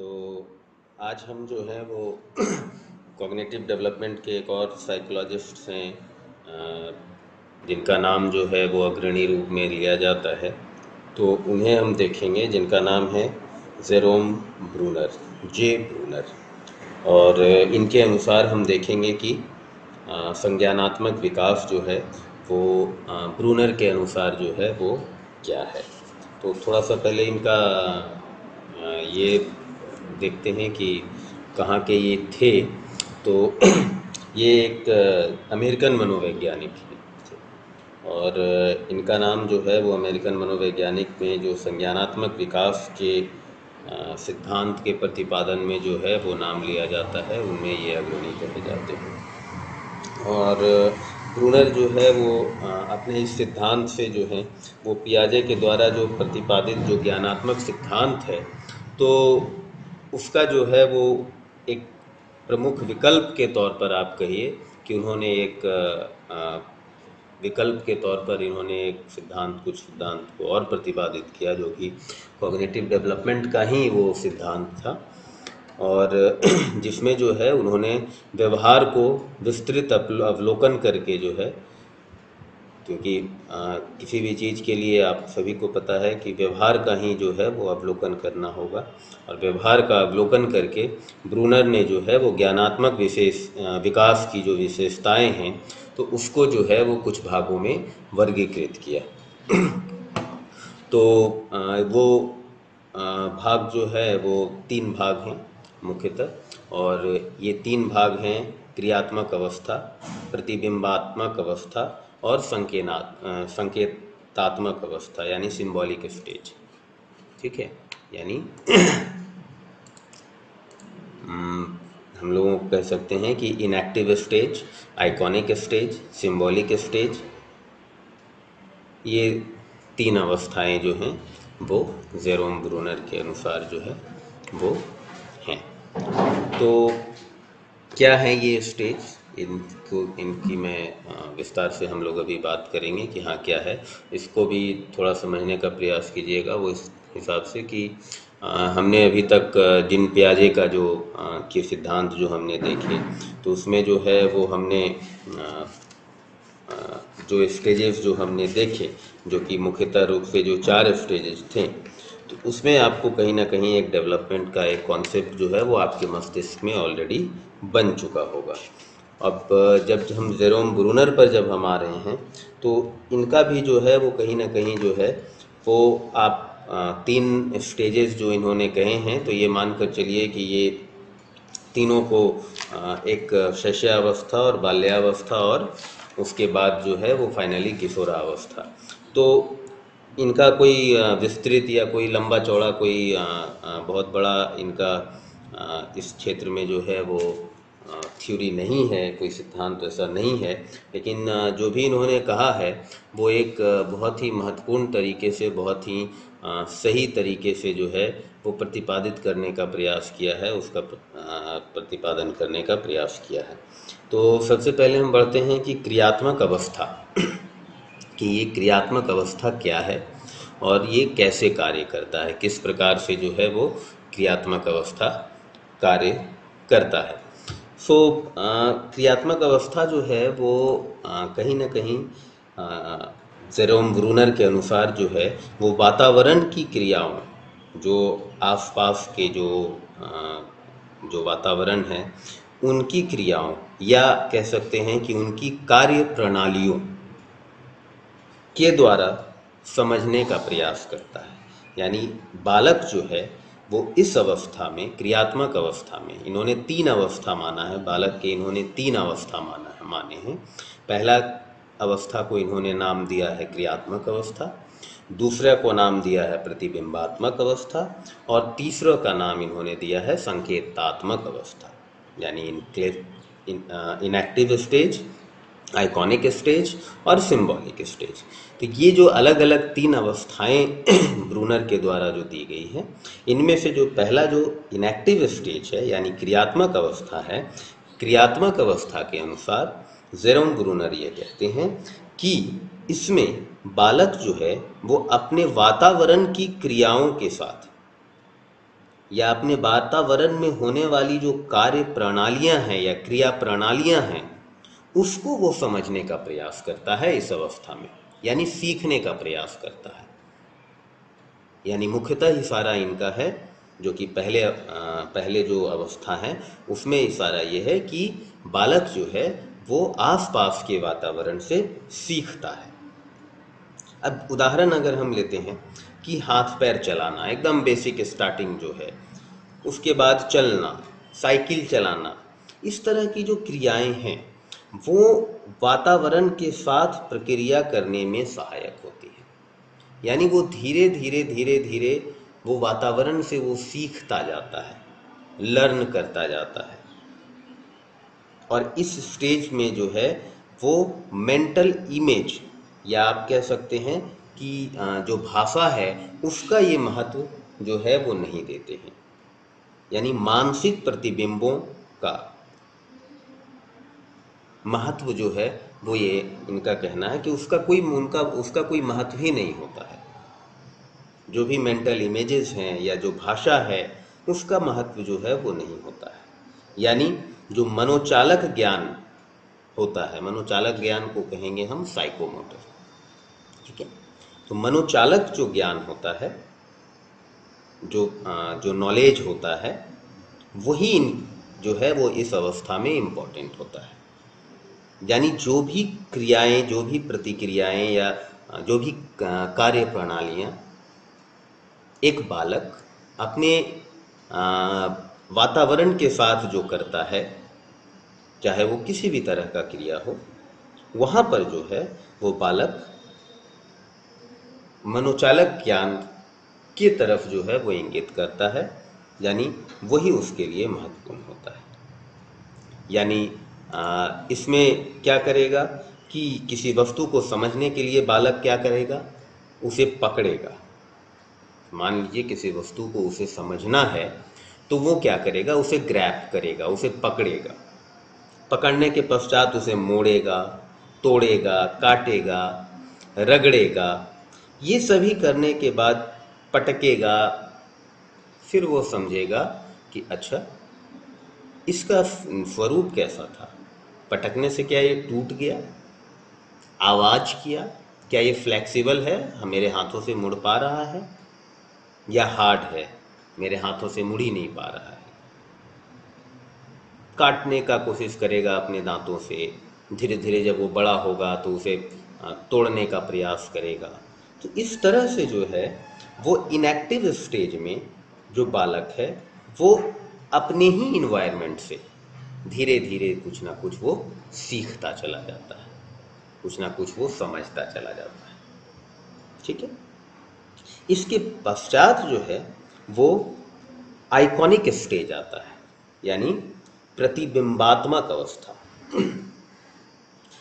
तो आज हम जो है वो कॉग्निटिव डेवलपमेंट के एक और साइकोलॉजिस्ट हैं, जिनका नाम जो है वो अग्रणी रूप में लिया जाता है। तो उन्हें हम देखेंगे, जिनका नाम है जेरोम ब्रूनर, जे ब्रूनर। और इनके अनुसार हम देखेंगे कि संज्ञानात्मक विकास जो है वो ब्रूनर के अनुसार जो है वो क्या है। तो थोड़ा सा पहले इनका ये देखते हैं कि कहाँ के ये थे। तो ये एक अमेरिकन मनोवैज्ञानिक हैं और इनका नाम जो है वो अमेरिकन मनोवैज्ञानिक में जो संज्ञानात्मक विकास के सिद्धांत के प्रतिपादन में जो है वो नाम लिया जाता है, उनमें ये अग्रणी कहे जाते हैं। और ब्रूनर जो है वो अपने इस सिद्धांत से जो है वो पियाजे के द्वारा जो प्रतिपादित जो ज्ञानात्मक सिद्धांत है, तो उसका जो है वो एक प्रमुख विकल्प के तौर पर आप कहिए कि उन्होंने एक विकल्प के तौर पर इन्होंने एक कुछ सिद्धांत को और प्रतिपादित किया, जो कि कॉग्निटिव डेवलपमेंट का ही वो सिद्धांत था। और जिसमें जो है उन्होंने व्यवहार को विस्तृत अवलोकन करके जो है, क्योंकि किसी भी चीज़ के लिए आप सभी को पता है कि व्यवहार का ही जो है वो अवलोकन करना होगा। और व्यवहार का अवलोकन करके ब्रूनर ने जो है वो ज्ञानात्मक विकास की जो विशेषताएं हैं, तो उसको जो है वो कुछ भागों में वर्गीकृत किया। तो वो भाग जो है वो 3 भाग हैं मुख्यतः, और ये 3 भाग हैं क्रियात्मक अवस्था, प्रतिबिंबात्मक अवस्था और संकेतात्मक अवस्था, यानी सिंबॉलिक स्टेज। ठीक है, यानी हम लोगों को कह सकते हैं कि inactive stage, iconic stage, symbolic stage, ये 3 अवस्थाएं जो हैं वो जेरोम ब्रूनर के अनुसार जो है वो हैं। तो क्या है ये स्टेज, इनकी मैं विस्तार से हम लोग अभी बात करेंगे कि हाँ क्या है। इसको भी थोड़ा समझने का प्रयास कीजिएगा वो इस हिसाब से कि हमने अभी तक जिन पियाजे का जो के सिद्धांत जो हमने देखे, तो उसमें जो है वो हमने जो स्टेजेस जो हमने देखे, जो कि मुख्यतः रूप से जो 4 स्टेजेस थे, तो उसमें आपको कहीं ना कहीं एक डेवलपमेंट का एक कॉन्सेप्ट जो है वो आपके मस्तिष्क में ऑलरेडी बन चुका होगा। अब जब हम जेरोम ब्रूनर पर जब हम आ रहे हैं, तो इनका भी जो है वो कहीं ना कहीं जो है वो आप 3 स्टेजेस जो इन्होंने कहे हैं, तो ये मानकर चलिए कि ये तीनों को एक शैशवावस्था और बाल्यावस्था और उसके बाद जो है वो फाइनली किशोरावस्था। तो इनका कोई विस्तृत या कोई लंबा चौड़ा कोई बहुत बड़ा इनका इस क्षेत्र में जो है वो थ्योरी नहीं है, कोई सिद्धांत ऐसा नहीं है। लेकिन जो भी इन्होंने कहा है वो एक बहुत ही महत्वपूर्ण तरीके से, बहुत ही सही तरीके से जो है वो प्रतिपादित करने का प्रयास किया है, उसका प्रतिपादन करने का प्रयास किया है। तो सबसे पहले हम बढ़ते हैं कि क्रियात्मक अवस्था, कि ये क्रियात्मक अवस्था क्या है और ये कैसे कार्य करता है, किस प्रकार से जो है वो क्रियात्मक अवस्था कार्य करता है। सो क्रियात्मक अवस्था जो है वो कहीं ना कहीं जेरोम ब्रूनर के अनुसार जो है वो वातावरण की क्रियाओं, जो आसपास के जो वातावरण है उनकी क्रियाओं, या कह सकते हैं कि उनकी कार्य प्रणालियों के द्वारा समझने का प्रयास करता है। यानी बालक जो है वो इस अवस्था में, क्रियात्मक अवस्था में, इन्होंने 3 अवस्था माना है बालक के, इन्होंने 3 अवस्था माने हैं। पहला अवस्था को इन्होंने नाम दिया है क्रियात्मक अवस्था, दूसरा को नाम दिया है प्रतिबिंबात्मक अवस्था, और तीसरा का नाम इन्होंने दिया है संकेतात्मक अवस्था, यानी इनएक्टिव स्टेज, आइकॉनिक स्टेज और सिंबॉलिक स्टेज। तो ये जो अलग अलग 3 अवस्थाएं ब्रूनर के द्वारा जो दी गई हैं, इनमें से जो पहला जो इनएक्टिव स्टेज है यानी क्रियात्मक अवस्था है, क्रियात्मक अवस्था के अनुसार जेरोम ब्रूनर ये कहते हैं कि इसमें बालक जो है वो अपने वातावरण की क्रियाओं के साथ, या अपने वातावरण में होने वाली जो कार्य प्रणालियां हैं या क्रिया प्रणालियां हैं, उसको वो समझने का प्रयास करता है इस अवस्था में, यानी सीखने का प्रयास करता है। यानी मुख्यतः इशारा इनका है, जो कि पहले जो अवस्था है उसमें इशारा ये है कि बालक जो है वो आसपास के वातावरण से सीखता है। अब उदाहरण अगर हम लेते हैं कि हाथ पैर चलाना, एकदम बेसिक स्टार्टिंग जो है, उसके बाद चलना, साइकिल चलाना, इस तरह की जो क्रियाएं हैं वो वातावरण के साथ प्रक्रिया करने में सहायक होती है। यानी वो धीरे धीरे धीरे धीरे वो वातावरण से वो सीखता जाता है, लर्न करता जाता है। और इस स्टेज में जो है वो मेंटल इमेज, या आप कह सकते हैं कि जो भाषा है उसका ये महत्व जो है वो नहीं देते हैं। यानी मानसिक प्रतिबिंबों का महत्व जो है वो ये इनका कहना है कि उसका कोई महत्व ही नहीं होता है। जो भी मेंटल इमेजेस हैं या जो भाषा है उसका महत्व जो है वो नहीं होता है। यानी जो मनोचालक ज्ञान होता है, मनोचालक ज्ञान को कहेंगे हम साइकोमोटर, ठीक है। तो मनोचालक जो ज्ञान होता है, जो नॉलेज होता है, वही जो है वो इस अवस्था में इम्पोर्टेंट होता है। यानी जो भी क्रियाएं, जो भी प्रतिक्रियाएं या जो भी कार्य प्रणालियां एक बालक अपने वातावरण के साथ जो करता है, चाहे वो किसी भी तरह का क्रिया हो, वहाँ पर जो है वो बालक मनोचालक ज्ञान की तरफ जो है वो इंगित करता है। यानी वही उसके लिए महत्वपूर्ण होता है। यानी इसमें क्या करेगा कि किसी वस्तु को समझने के लिए बालक क्या करेगा, उसे पकड़ेगा। मान लीजिए किसी वस्तु को उसे समझना है तो वो क्या करेगा, उसे ग्रैब करेगा, उसे पकड़ेगा। पकड़ने के पश्चात उसे मोड़ेगा, तोड़ेगा, काटेगा, रगड़ेगा, ये सभी करने के बाद पटकेगा। फिर वो समझेगा कि अच्छा इसका स्वरूप कैसा था, पटकने से क्या ये टूट गया, आवाज़ किया, क्या ये फ्लेक्सिबल है, मेरे हाथों से मुड़ पा रहा है, या हार्ड है, मेरे हाथों से मुड़ ही नहीं पा रहा है। काटने का कोशिश करेगा अपने दांतों से। धीरे धीरे जब वो बड़ा होगा तो उसे तोड़ने का प्रयास करेगा। तो इस तरह से जो है वो इनएक्टिव स्टेज में जो बालक है वो अपने ही इन्वायरमेंट से धीरे धीरे कुछ ना कुछ वो सीखता चला जाता है, कुछ ना कुछ वो समझता चला जाता है, ठीक है। इसके पश्चात जो है वो आइकॉनिक स्टेज आता है, यानी प्रतिबिंबात्मक अवस्था।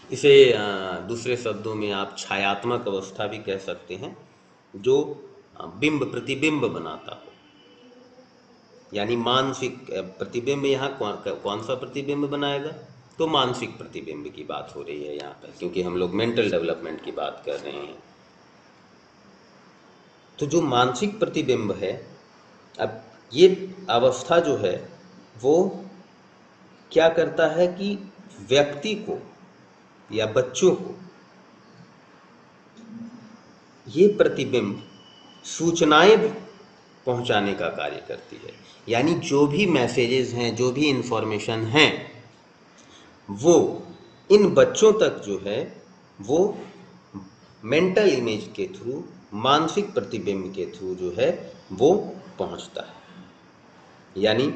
इसे दूसरे शब्दों में आप छायात्मक अवस्था भी कह सकते हैं, जो बिंब प्रतिबिंब बनाता हो। यानी मानसिक प्रतिबिंब, यहाँ कौन सा प्रतिबिंब बनाएगा, तो मानसिक प्रतिबिंब की बात हो रही है यहाँ पर, क्योंकि हम लोग मेंटल डेवलपमेंट की बात कर रहे हैं। तो जो मानसिक प्रतिबिंब है, अब ये अवस्था जो है वो क्या करता है कि व्यक्ति को या बच्चों को ये प्रतिबिंब सूचनाएं पहुंचाने का कार्य करती है। यानी जो भी मैसेजेस हैं, जो भी इंफॉर्मेशन हैं, वो इन बच्चों तक जो है वो मेंटल इमेज के थ्रू, मानसिक प्रतिबिंब के थ्रू जो है वो पहुंचता है। यानी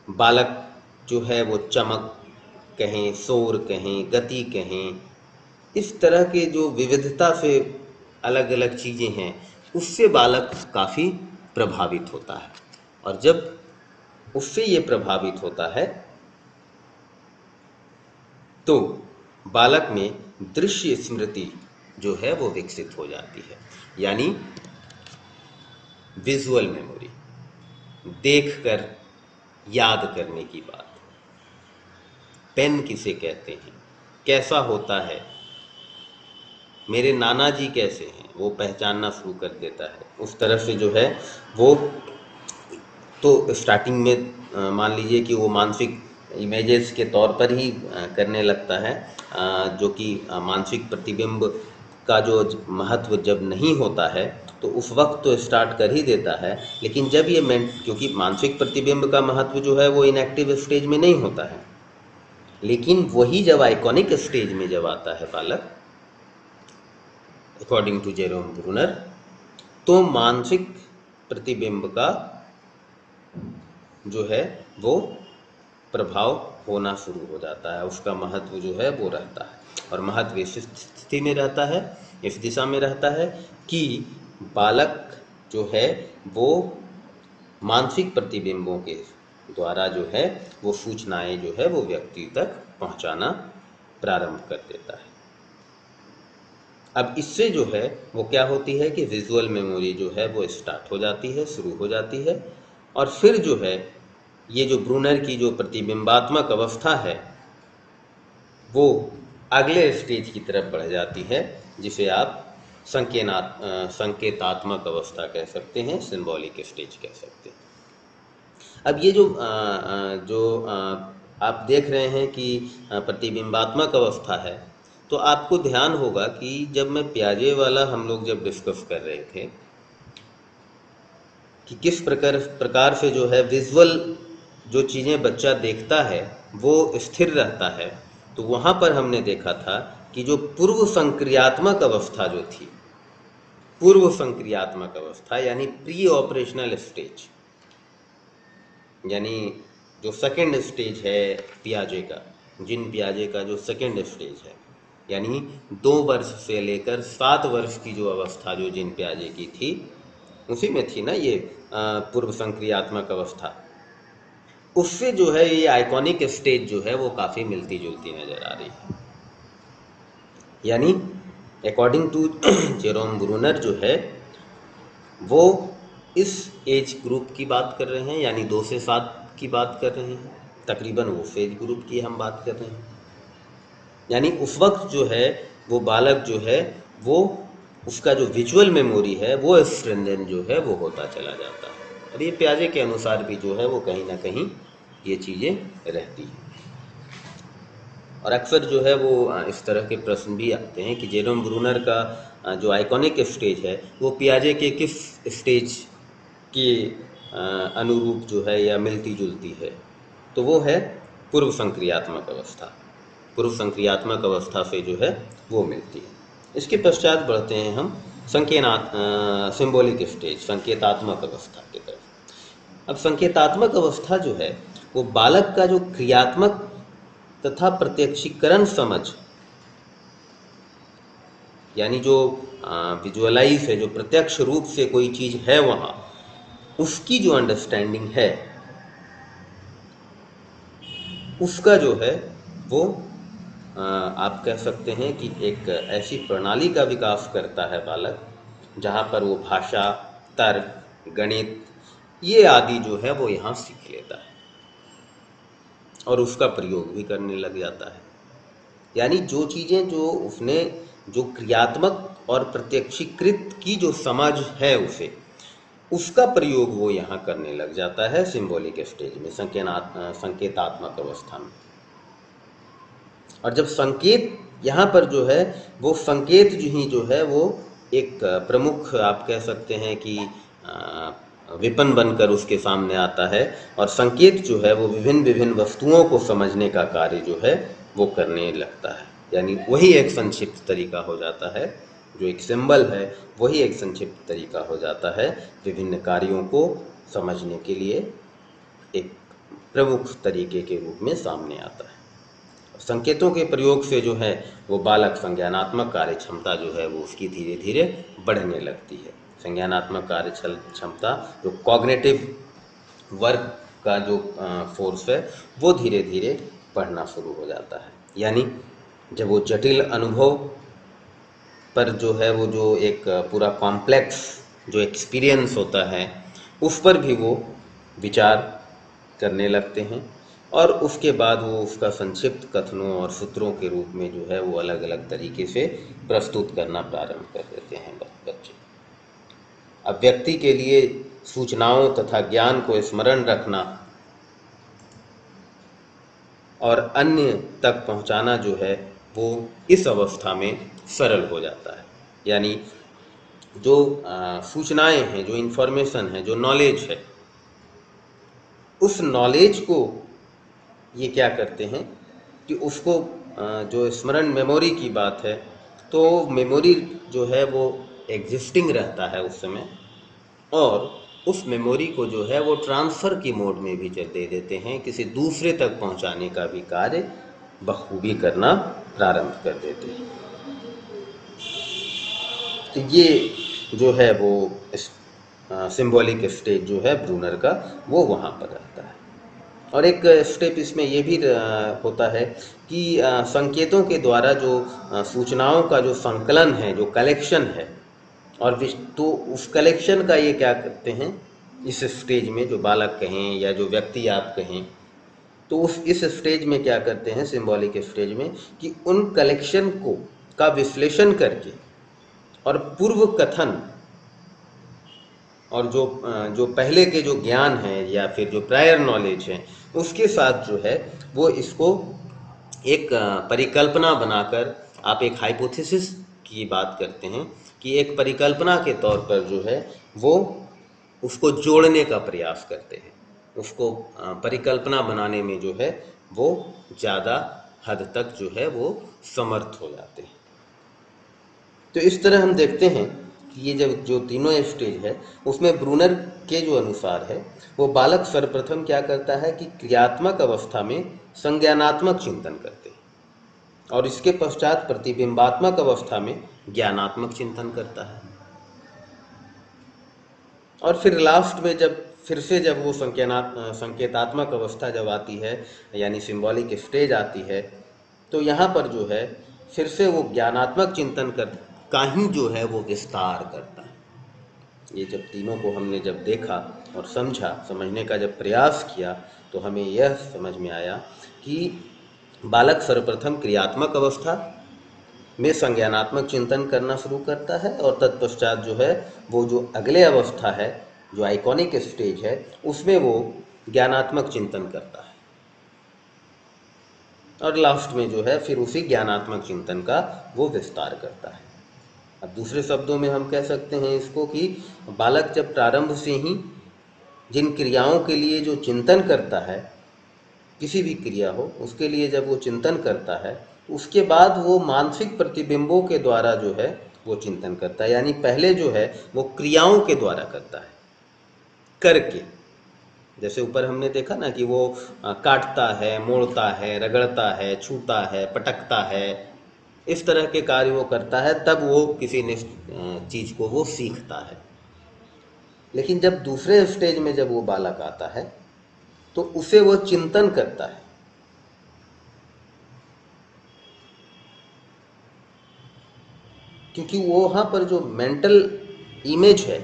बालक जो है वो चमक कहें, शोर कहें, गति कहें, इस तरह के जो विविधता से अलग अलग चीज़ें हैं उससे बालक काफ़ी प्रभावित होता है। और जब उससे ये प्रभावित होता है तो बालक में दृश्य स्मृति जो है वो विकसित हो जाती है। यानी विजुअल मेमोरी, देखकर याद करने की बात। पेन किसे कहते हैं, कैसा होता है, मेरे नाना जी कैसे हैं, वो पहचानना शुरू कर देता है। उस तरह से जो है वो तो स्टार्टिंग में मान लीजिए कि वो मानसिक इमेजेस के तौर पर ही करने लगता है, जो कि मानसिक प्रतिबिंब का जो महत्व जब नहीं होता है तो उस वक्त तो स्टार्ट कर ही देता है। लेकिन जब ये क्योंकि मानसिक प्रतिबिंब का महत्व जो है वो इनएक्टिव स्टेज में नहीं होता है, लेकिन वही जब आइकॉनिक स्टेज में जब आता है बालक, अकॉर्डिंग टू जेरोम ब्रूनर, तो मानसिक प्रतिबिंब का जो है वो प्रभाव होना शुरू हो जाता है, उसका महत्व जो है वो रहता है। और महत्व इस स्थिति में रहता है, इस दिशा में रहता है कि बालक जो है वो मानसिक प्रतिबिंबों के द्वारा जो है वो सूचनाएं जो है वो व्यक्ति तक पहुंचाना प्रारंभ कर देता है। अब इससे जो है वो क्या होती है कि विजुअल मेमोरी जो है वो स्टार्ट हो जाती है, शुरू हो जाती है। और फिर जो है ये जो ब्रूनर की जो प्रतिबिंबात्मक अवस्था है वो अगले स्टेज की तरफ बढ़ जाती है, जिसे आप संकेतात्मक अवस्था कह सकते हैं, सिंबॉलिक स्टेज कह सकते हैं। अब ये जो आप देख रहे हैं कि प्रतिबिंबात्मक अवस्था है, तो आपको ध्यान होगा कि जब मैं पियाजे वाला हम लोग जब डिस्कस कर रहे थे कि किस प्रकार से जो है विजुअल जो चीज़ें बच्चा देखता है वो स्थिर रहता है, तो वहाँ पर हमने देखा था कि जो पूर्व संक्रियात्मक अवस्था जो थी, पूर्व संक्रियात्मक अवस्था यानी प्री ऑपरेशनल स्टेज, यानी जो सेकेंड स्टेज है पियाजे का, जीन पियाजे का जो सेकेंड स्टेज है, यानी 2 वर्ष से लेकर 7 वर्ष की जो अवस्था जो जीन पियाजे की थी, उसी में थी ना ये पूर्व संक्रियात्मक अवस्था। उससे जो है ये आइकॉनिक स्टेज जो है वो काफ़ी मिलती जुलती नज़र आ रही है। यानी अकॉर्डिंग टू जेरोम ब्रूनर जो है वो इस एज ग्रुप की बात कर रहे हैं, यानी 2 से 7 की बात कर रहे हैं, तकरीबन वो एज ग्रुप की हम बात कर रहे हैं। यानी उस वक्त जो है वो बालक जो है वो उसका जो विजुअल मेमोरी है वो स्ट्रेंथन जो है वो होता चला जाता है। और ये पियाजे के अनुसार भी जो है वो कहीं ना कहीं ये चीज़ें रहती हैं। और अक्सर जो है वो इस तरह के प्रश्न भी आते हैं कि जेरोम ब्रूनर का जो आइकॉनिक स्टेज है वो पियाजे के किस स्टेज के अनुरूप जो है या मिलती जुलती है, तो वो है पूर्व संक्रियात्मक अवस्था। पूर्व संक्रियात्मक अवस्था से जो है वो मिलती है। इसके पश्चात बढ़ते हैं हम सिंबॉलिक स्टेज, संकेतात्मक अवस्था की तरफ। अब संकेतात्मक अवस्था जो है वो बालक का जो क्रियात्मक तथा प्रत्यक्षीकरण समझ, यानी जो विजुअलाइज है, जो प्रत्यक्ष रूप से कोई चीज़ है वहाँ, उसकी जो अंडरस्टैंडिंग है उसका जो है वो आप कह सकते हैं कि एक ऐसी प्रणाली का विकास करता है बालक जहाँ पर वो भाषा, तर्क, गणित ये आदि जो है वो यहाँ सीख लेता है और उसका प्रयोग भी करने लग जाता है। यानी जो चीज़ें जो उसने जो क्रियात्मक और प्रत्यक्षीकृत की जो समझ है उसे, उसका प्रयोग वो यहाँ करने लग जाता है सिंबॉलिक स्टेज में, संकेतात्मक अवस्था में। और जब संकेत यहाँ पर जो है वो संकेत जो है वो एक प्रमुख आप कह सकते हैं कि विपन बनकर उसके सामने आता है, और संकेत जो है वो विभिन्न विभिन्न वस्तुओं को समझने का कार्य जो है वो करने लगता है। यानी वही एक संक्षिप्त तरीका हो जाता है, जो एक सिंबल है वही एक संक्षिप्त तरीका हो जाता है विभिन्न कार्यों को समझने के लिए, एक प्रमुख तरीके के रूप में सामने आता है। संकेतों के प्रयोग से जो है वो बालक संज्ञानात्मक कार्य क्षमता जो है वो उसकी धीरे धीरे बढ़ने लगती है। संज्ञानात्मक कार्य क्षमता जो कॉग्निटिव वर्क का जो फोर्स है वो धीरे धीरे बढ़ना शुरू हो जाता है। यानी जब वो जटिल अनुभव पर जो है वो जो एक पूरा कॉम्प्लेक्स जो एक्सपीरियंस होता है उस पर भी वो विचार करने लगते हैं, और उसके बाद वो उसका संक्षिप्त कथनों और सूत्रों के रूप में जो है वो अलग अलग तरीके से प्रस्तुत करना प्रारंभ कर देते हैं बच्चे। अब व्यक्ति के लिए सूचनाओं तथा ज्ञान को स्मरण रखना और अन्य तक पहुंचाना जो है वो इस अवस्था में सरल हो जाता है। यानी जो सूचनाएं हैं, जो इन्फॉर्मेशन है, जो नॉलेज है, उस नॉलेज को ये क्या करते हैं कि उसको जो स्मरण मेमोरी की बात है, तो मेमोरी जो है वो एग्जिस्टिंग रहता है उस समय, और उस मेमोरी को जो है वो ट्रांसफ़र की मोड में भी दे देते हैं, किसी दूसरे तक पहुंचाने का भी कार्य बखूबी करना प्रारंभ कर देते हैं। तो ये जो है वो सिंबॉलिक स्टेज जो है ब्रूनर का, वो वहाँ पर रहता है। और एक स्टेप इसमें ये भी होता है कि संकेतों के द्वारा जो सूचनाओं का जो संकलन है, जो कलेक्शन है, और तो उस कलेक्शन का ये क्या करते हैं इस स्टेज में, जो बालक कहें या जो व्यक्ति आप कहें, तो इस स्टेज में क्या करते हैं सिंबॉलिक स्टेज में, कि उन कलेक्शन का विश्लेषण करके और पूर्व कथन और जो पहले के जो ज्ञान है या फिर जो प्रायर नॉलेज है, उसके साथ जो है वो इसको एक परिकल्पना बनाकर, आप एक हाइपोथेसिस की बात करते हैं कि एक परिकल्पना के तौर पर जो है वो उसको जोड़ने का प्रयास करते हैं। उसको परिकल्पना बनाने में जो है वो ज़्यादा हद तक जो है वो समर्थ हो जाते हैं। तो इस तरह हम देखते हैं कि ये जब जो तीनों स्टेज है उसमें ब्रूनर के जो अनुसार है, वो बालक सर्वप्रथम क्या करता है कि क्रियात्मक अवस्था में संज्ञानात्मक चिंतन करते हैं, और इसके पश्चात प्रतिबिंबात्मक अवस्था में ज्ञानात्मक चिंतन करता है, और फिर लास्ट में जब वो संकेतात्मक अवस्था जब आती है, यानी सिंबॉलिक स्टेज आती है, तो यहाँ पर जो है फिर से वो ज्ञानात्मक चिंतन का ही जो है वो विस्तार करता है। ये जब तीनों को हमने जब देखा और समझने का जब प्रयास किया, तो हमें यह समझ में आया कि बालक सर्वप्रथम क्रियात्मक अवस्था में संज्ञानात्मक चिंतन करना शुरू करता है, और तत्पश्चात जो है वो जो अगले अवस्था है, जो आइकॉनिक स्टेज है, उसमें वो ज्ञानात्मक चिंतन करता है, और लास्ट में जो है फिर उसी ज्ञानात्मक चिंतन का वो विस्तार करता है। अब दूसरे शब्दों में हम कह सकते हैं इसको कि बालक जब प्रारंभ से ही जिन क्रियाओं के लिए जो चिंतन करता है, किसी भी क्रिया हो उसके लिए जब वो चिंतन करता है, उसके बाद वो मानसिक प्रतिबिंबों के द्वारा जो है वो चिंतन करता है। यानी पहले जो है वो क्रियाओं के द्वारा करता है, करके, जैसे ऊपर हमने देखा ना कि वो काटता है, मोड़ता है, रगड़ता है, छूता है, पटकता है, इस तरह के कार्य वो करता है, तब वो किसी चीज़ को वो सीखता है। लेकिन जब दूसरे स्टेज में जब वो बालक आता है, तो उसे वो चिंतन करता है, क्योंकि वो वहाँ पर जो मेंटल इमेज है,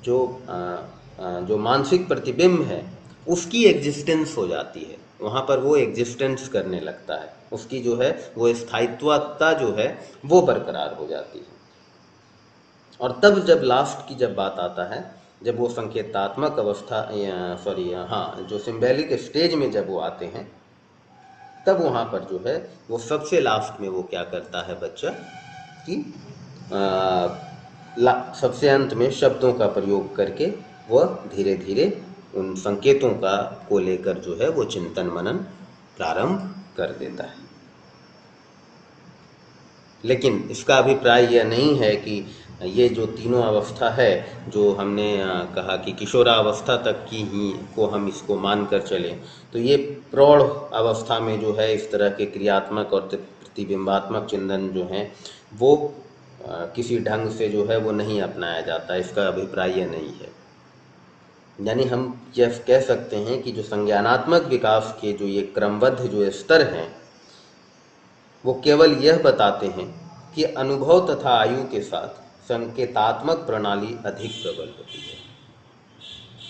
जो मानसिक प्रतिबिंब है, उसकी एग्जिस्टेंस हो जाती है, वहाँ पर वो एग्जिस्टेंस करने लगता है, उसकी जो है वो स्थायित्वता जो है वो बरकरार हो जाती है। और तब जब लास्ट की जब बात आता है, जब वो संकेतात्मक अवस्था जो सिंबॉलिक स्टेज में जब वो आते हैं, तब वहाँ पर जो है वो सबसे लास्ट में वो क्या करता है बच्चा कि सबसे अंत में शब्दों का प्रयोग करके वह धीरे धीरे उन संकेतों को लेकर जो है वो चिंतन मनन प्रारंभ कर देता है। लेकिन इसका अभिप्राय यह नहीं है कि ये जो तीनों अवस्था है, जो हमने कहा कि किशोरावस्था तक की ही को हम इसको मान कर चलें, तो ये प्रौढ़ अवस्था में जो है इस तरह के क्रियात्मक और प्रतिबिंबात्मक चिंतन जो हैं वो किसी ढंग से जो है वो नहीं अपनाया जाता, इसका अभिप्राय यह नहीं है। यानी हम यह कह सकते हैं कि जो संज्ञानात्मक विकास के जो ये क्रमबद्ध जो स्तर हैं, वो केवल यह बताते हैं कि अनुभव तथा आयु के साथ संकेतात्मक प्रणाली अधिक प्रबल होती है,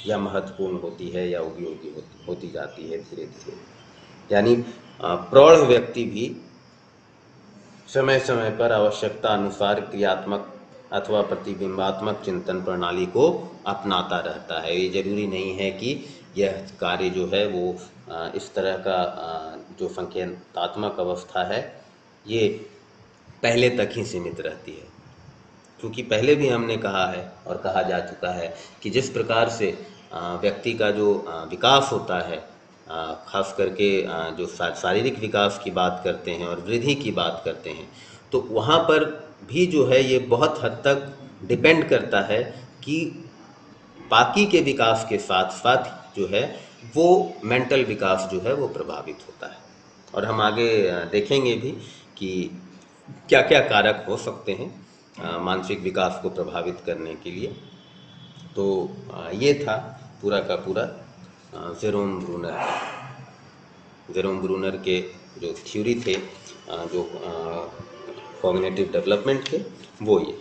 या महत्वपूर्ण होती है, या उपयोगी होती जाती है धीरे धीरे। यानी प्रौढ़ व्यक्ति भी समय समय पर आवश्यकता अनुसार क्रियात्मक अथवा प्रतिबिंबात्मक चिंतन प्रणाली को अपनाता रहता है। ये जरूरी नहीं है कि यह कार्य जो है वो इस तरह का जो संकेतात्मक अवस्था है ये पहले तक ही सीमित रहती है, क्योंकि पहले भी हमने कहा है और कहा जा चुका है कि जिस प्रकार से व्यक्ति का जो विकास होता है, खास करके जो शारीरिक विकास की बात करते हैं और वृद्धि की बात करते हैं, तो वहाँ पर भी जो है ये बहुत हद तक डिपेंड करता है कि बाकी के विकास के साथ साथ जो है वो मेंटल विकास जो है वो प्रभावित होता है। और हम आगे देखेंगे भी कि क्या क्या कारक हो सकते हैं मानसिक विकास को प्रभावित करने के लिए। तो ये था पूरा का पूरा जेरोम ब्रूनर के जो थ्योरी थे, जो कॉग्निटिव डेवलपमेंट के, वो ये